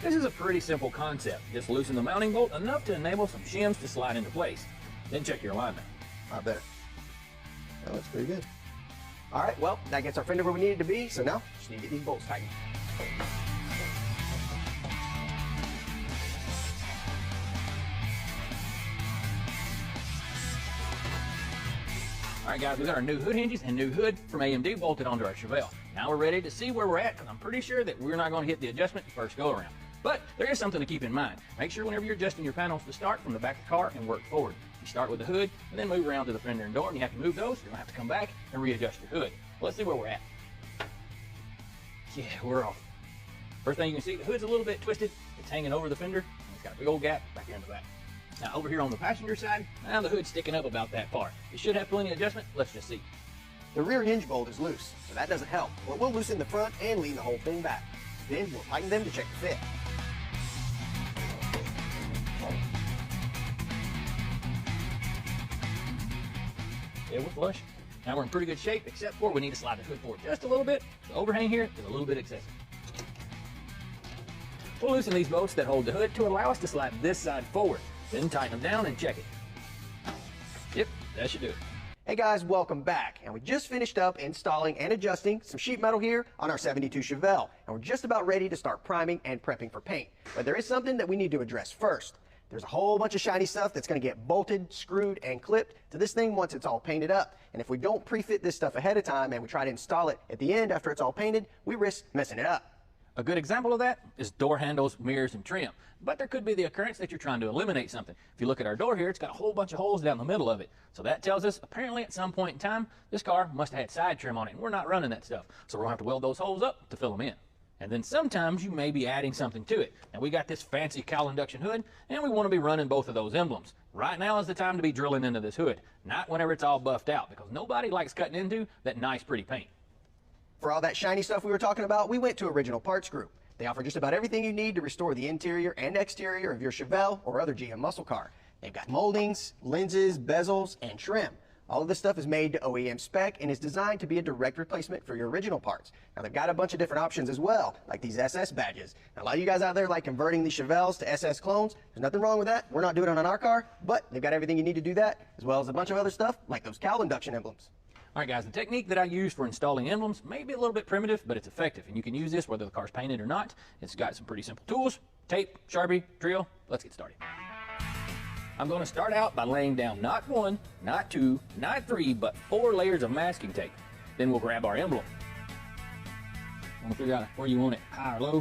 This is a pretty simple concept. Just loosen the mounting bolt enough to enable some shims to slide into place. Then check your alignment. Not better. That looks pretty good. All right, well, that gets our fender where we need it to be, so now just need to get these bolts tightened. All right, guys, we got our new hood hinges and new hood from AMD bolted onto our Chevelle. Now we're ready to see where we're at, because I'm pretty sure that we're not going to hit the adjustment the first go around. But there is something to keep in mind. Make sure whenever you're adjusting your panels to start from the back of the car and work forward. You start with the hood and then move around to the fender and door, and you have to move those. You're going to have to come back and readjust your hood. Let's see where we're at. Yeah, we're off. First thing you can see, the hood's a little bit twisted. It's hanging over the fender, and it's got a big old gap back here in the back. Now over here on the passenger side, now the hood's sticking up about that far. It should have plenty of adjustment. Let's just see. The rear hinge bolt is loose, so that doesn't help. But we'll loosen the front and lean the whole thing back. Then we'll tighten them to check the fit. Yeah, we're flush. Now we're in pretty good shape, except for we need to slide the hood forward just a little bit. The overhang here is a little bit excessive. We'll loosen these bolts that hold the hood to allow us to slide this side forward. Then tighten them down and check it. Yep, that should do it. Hey guys, welcome back. And we just finished up installing and adjusting some sheet metal here on our 72 Chevelle. And we're just about ready to start priming and prepping for paint. But there is something that we need to address first. There's a whole bunch of shiny stuff that's going to get bolted, screwed, and clipped to this thing once it's all painted up. And if we don't pre-fit this stuff ahead of time and we try to install it at the end after it's all painted, we risk messing it up. A good example of that is door handles, mirrors, and trim. But there could be the occurrence that you're trying to eliminate something. If you look at our door here, it's got a whole bunch of holes down the middle of it. So that tells us apparently at some point in time, this car must have had side trim on it, and we're not running that stuff. So we're going to have to weld those holes up to fill them in. And then sometimes you may be adding something to it. Now we got this fancy cowl induction hood, and we want to be running both of those emblems. Right now is the time to be drilling into this hood, not whenever it's all buffed out, because nobody likes cutting into that nice pretty paint. For all that shiny stuff we were talking about, we went to Original Parts Group. They offer just about everything you need to restore the interior and exterior of your Chevelle or other GM muscle car. They've got moldings, lenses, bezels, and trim. All of this stuff is made to OEM spec and is designed to be a direct replacement for your original parts. Now they've got a bunch of different options as well, like these SS badges. Now, a lot of you guys out there like converting these Chevelles to SS clones. There's nothing wrong with that. We're not doing it on our car, but they've got everything you need to do that, as well as a bunch of other stuff like those cowl induction emblems. All right, guys, the technique that I use for installing emblems may be a little bit primitive, but it's effective, and you can use this whether the car's painted or not. It's got some pretty simple tools: tape, Sharpie, drill. Let's get started. I'm going to start out by laying down not one, not two, not three, but 4 layers of masking tape. Then we'll grab our emblem. I'm going to figure out where you want it, high or low.